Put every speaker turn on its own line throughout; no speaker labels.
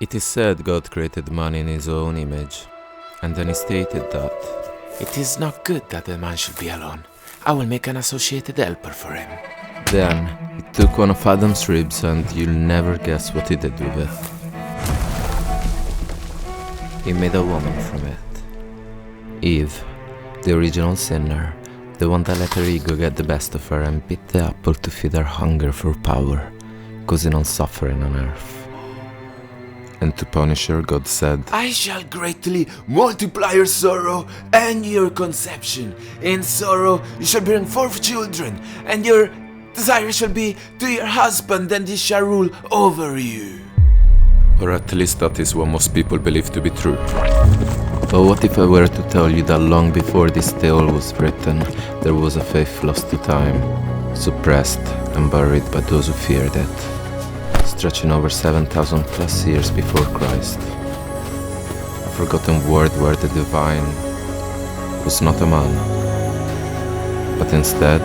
It is said God created man in his own image, and then he stated that
it is not good that the man should be alone. I will make an associated helper for him.
Then he took one of Adam's ribs, and you'll never guess what he did with it. He made a woman from it. Eve, the original sinner, the one that let her ego get the best of her and bit the apple to feed her hunger for power, causing all suffering on earth. And to punish her, God said,
I shall greatly multiply your sorrow and your conception. In sorrow you shall bring forth children, and your desire shall be to your husband, and he shall rule over you.
Or at least that is what most people believe to be true. But what if I were to tell you that long before this tale was written, there was a faith lost to time, suppressed and buried by those who feared it, stretching over 7,000 plus years before Christ. A forgotten word where the divine was not a man, but instead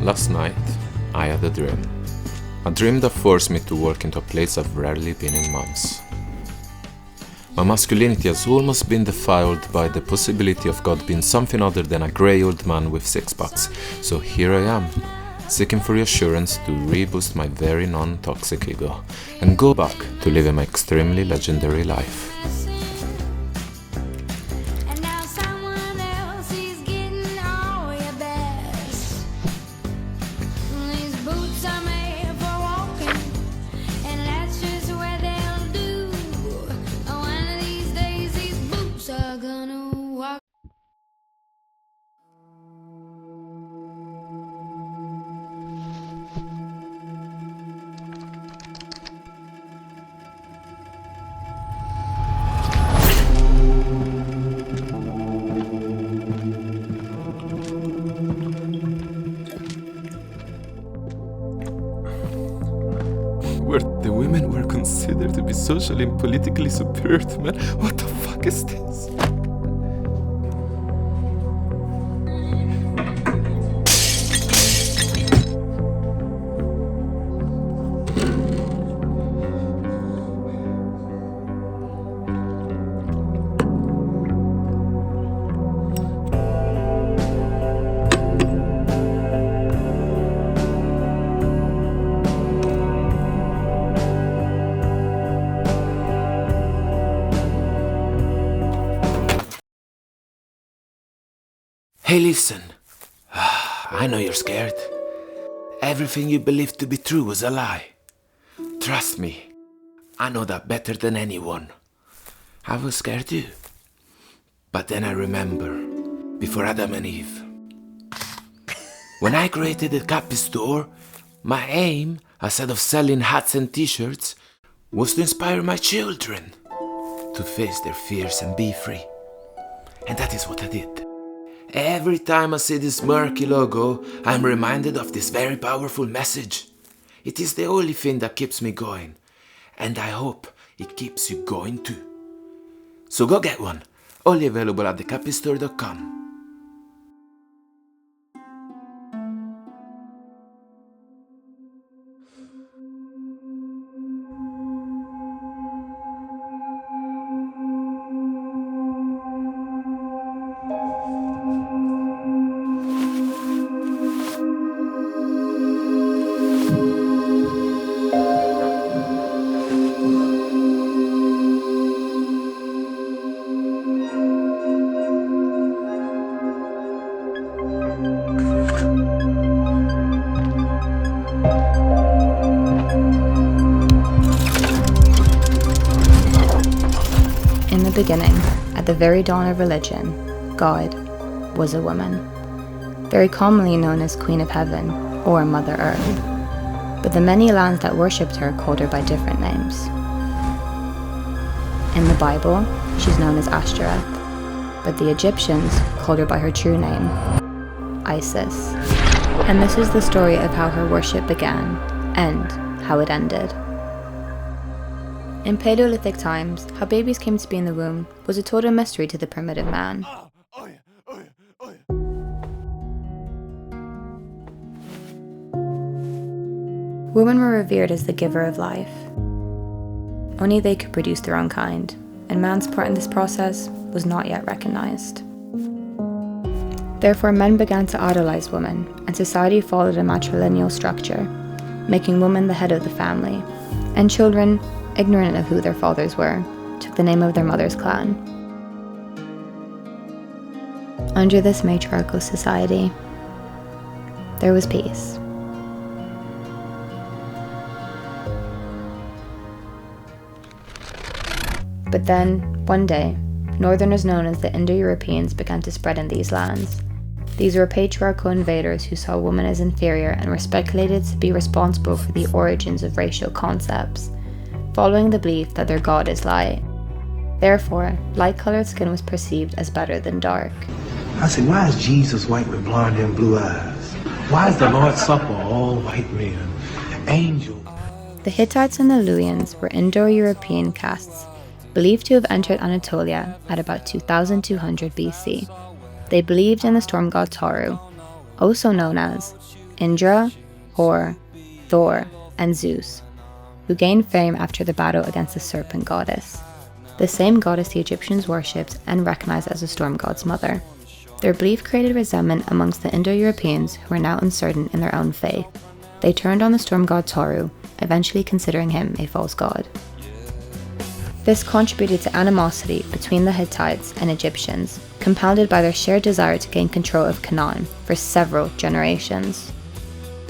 Last night, I had a dream that forced me to walk into a place I've rarely been in months. My masculinity has almost been defiled by the possibility of God being something other than a grey old man with six packs, so here I am, seeking for reassurance to reboost my very non-toxic ego and go back to living my extremely legendary life. Where the women were considered to be socially and politically superior to men. What the fuck is this?
Hey, listen. I know you're scared. Everything you believed to be true was a lie. Trust me, I know that better than anyone. I was scared too. But then I remember, before Adam and Eve, when I created the Cappy Store, my aim, instead of selling hats and t-shirts, was to inspire my children to face their fears and be free. And that is what I did. Every time I see this murky logo, I'm reminded of this very powerful message. It is the only thing that keeps me going, and I hope it keeps you going too. So go get one, only available at thecappystore.com.
In the beginning, at the very dawn of religion, God was a woman, very commonly known as Queen of Heaven or Mother Earth, but the many lands that worshipped her called her by different names. In the Bible, she's known as Ashtoreth, but the Egyptians called her by her true name, Isis. And this is the story of how her worship began and how it ended. In Paleolithic times, how babies came to be in the womb was a total mystery to the primitive man. Women were revered as the giver of life. Only they could produce their own kind, and man's part in this process was not yet recognized. Therefore, men began to idolize women, and society followed a matrilineal structure, making woman the head of the family, and children, ignorant of who their fathers were, took the name of their mother's clan. Under this matriarchal society, there was peace. But then, one day, northerners known as the Indo-Europeans began to spread in these lands. These were patriarchal invaders who saw women as inferior and were speculated to be responsible for the origins of racial concepts, following the belief that their god is light. Therefore, light-colored skin was perceived as better than dark.
I said, why is Jesus white with blonde and blue eyes? Why is the Lord's Supper all white men? Angels.
The Hittites and the Luwians were Indo-European castes, believed to have entered Anatolia at about 2200 BC. They believed in the storm god Toru, also known as Indra, Hor, Thor, and Zeus, who gained fame after the battle against the serpent goddess, the same goddess the Egyptians worshipped and recognized as the storm god's mother. Their belief created resentment amongst the Indo-Europeans who were now uncertain in their own faith. They turned on the storm god Toru, eventually considering him a false god. This contributed to animosity between the Hittites and Egyptians, compounded by their shared desire to gain control of Canaan for several generations.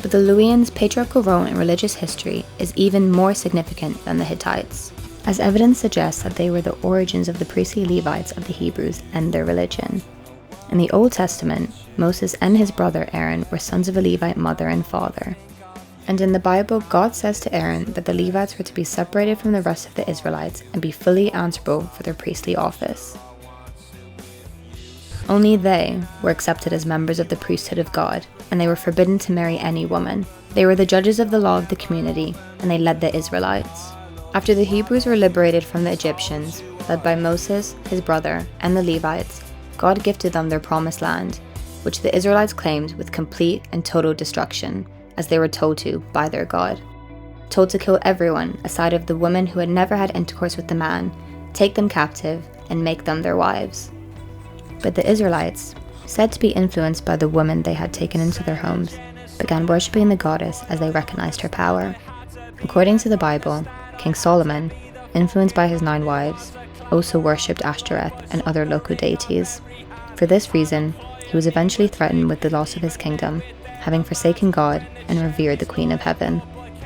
But the Luwians' patriarchal role in religious history is even more significant than the Hittites, as evidence suggests that they were the origins of the priestly Levites of the Hebrews and their religion. In the Old Testament, Moses and his brother Aaron were sons of a Levite mother and father. And in the Bible, God says to Aaron that the Levites were to be separated from the rest of the Israelites and be fully answerable for their priestly office. Only they were accepted as members of the priesthood of God, and they were forbidden to marry any woman. They were the judges of the law of the community, and they led the Israelites. After the Hebrews were liberated from the Egyptians, led by Moses, his brother, and the Levites, God gifted them their promised land, which the Israelites claimed with complete and total destruction, as they were told to by their God. Told to kill everyone aside of the women who had never had intercourse with the man, take them captive, and make them their wives. But the Israelites, said to be influenced by the women they had taken into their homes, began worshipping the goddess as they recognized her power. According to the Bible, King Solomon, influenced by his 9 wives, also worshipped Ashtoreth and other local deities. For this reason, he was eventually threatened with the loss of his kingdom, having forsaken God and revered the Queen of Heaven.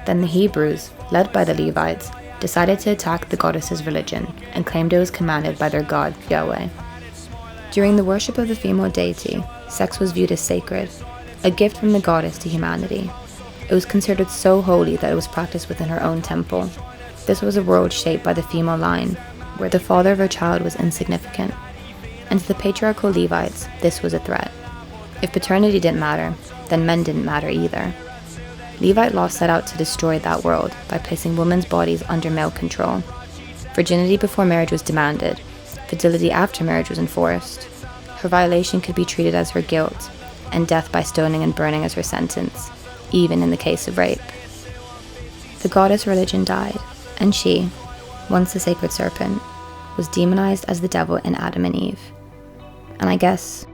Then the Hebrews, led by the Levites, decided to attack the goddess's religion and claimed it was commanded by their god, Yahweh. During the worship of the female deity, sex was viewed as sacred, a gift from the goddess to humanity. It was considered so holy that it was practiced within her own temple. This was a world shaped by the female line, where the father of her child was insignificant. And to the patriarchal Levites, this was a threat. If paternity didn't matter, then men didn't matter either. Levite law set out to destroy that world by placing women's bodies under male control. Virginity before marriage was demanded. Fidelity after marriage was enforced. Her violation could be treated as her guilt, and death by stoning and burning as her sentence, even in the case of rape. The goddess religion died, and she, once the sacred serpent, was demonized as the devil in Adam and Eve. And I guess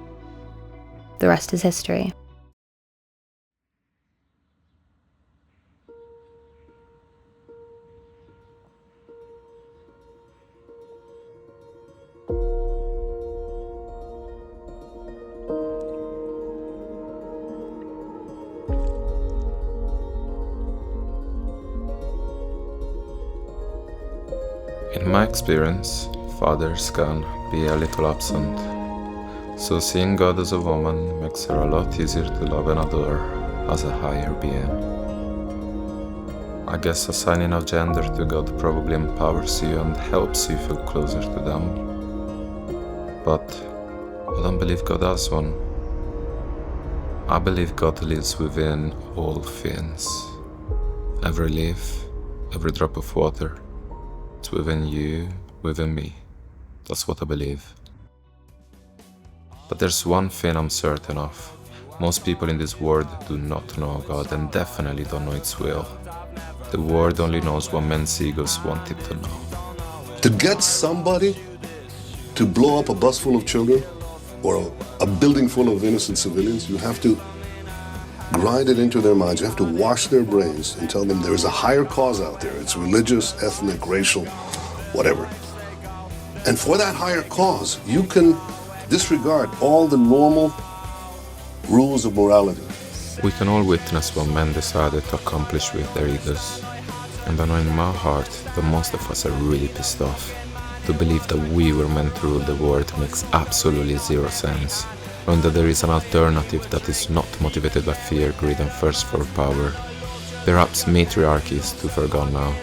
the rest is history.
In my experience, fathers can be a little absent, so seeing God as a woman makes her a lot easier to love and adore as a higher being. I guess assigning a gender to God probably empowers you and helps you feel closer to them. But I don't believe God has one. I believe God lives within all things. Every leaf, every drop of water. It's within you, within me. That's what I believe. But there's one thing I'm certain of. Most people in this world do not know God and definitely don't know its will. The world only knows what men's egos want it to know.
To get somebody to blow up a bus full of children or a building full of innocent civilians, you have to grind it into their minds. You have to wash their brains and tell them there is a higher cause out there. It's religious, ethnic, racial, whatever. And for that higher cause, you can disregard all the normal rules of morality.
We can all witness what men decided to accomplish with their egos. And I know in my heart that most of us are really pissed off. To believe that we were meant to rule the world makes absolutely zero sense. Knowing that there is an alternative that is not motivated by fear, greed and thirst for power. Perhaps matriarchy is too far gone now,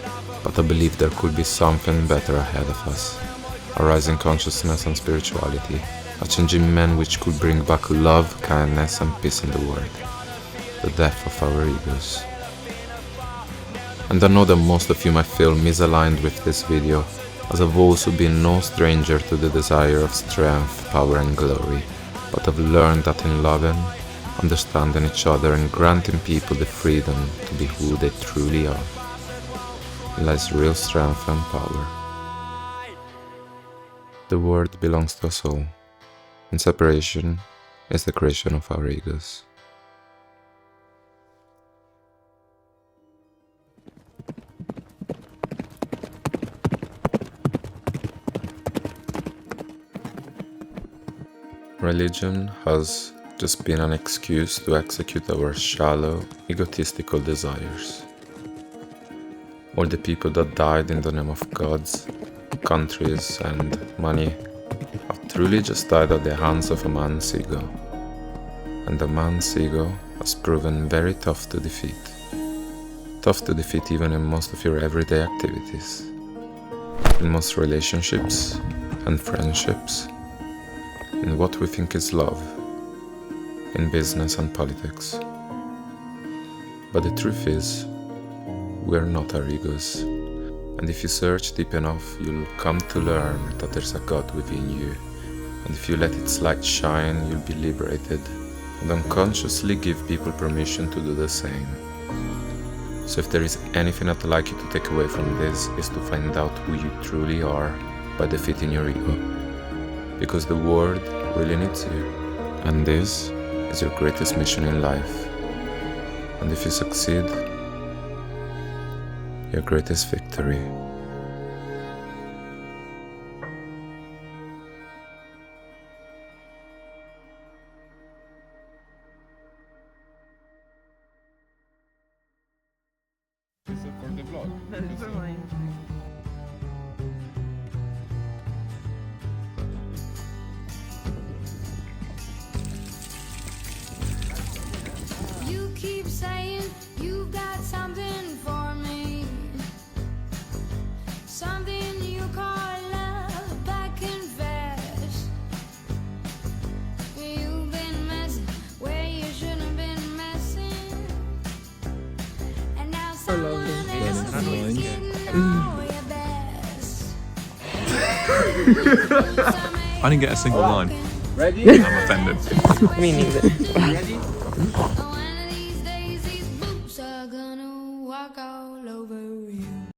but I believe there could be something better ahead of us. A rising consciousness and spirituality. A changing man which could bring back love, kindness and peace in the world. The death of our egos. And I know that most of you might feel misaligned with this video, as I've also been no stranger to the desire of strength, power and glory, but I've learned that in loving, understanding each other and granting people the freedom to be who they truly are, lies real strength and power. The world belongs to us all. And separation is the creation of our egos. Religion has just been an excuse to execute our shallow, egotistical desires. All the people that died in the name of gods, countries and money have truly just died at the hands of a man's ego. And a man's ego has proven very tough to defeat. Tough to defeat even in most of your everyday activities. In most relationships and friendships. In what we think is love. In business and politics. But the truth is, we're not our egos. And if you search deep enough, you'll come to learn that there's a God within you. And if you let its light shine, you'll be liberated and unconsciously give people permission to do the same. So if there is anything I'd like you to take away from this, is to find out who you truly are by defeating your ego. Because the world really needs you. And this is your greatest mission in life. And if you succeed, your greatest victory.
You keep saying you've got something for me, something you call love, but confess you've been messing where you shouldn't have been messing, and now someone else is getting all your best.
I didn't get a single line.
Ready?
I'm offended.
Me neither.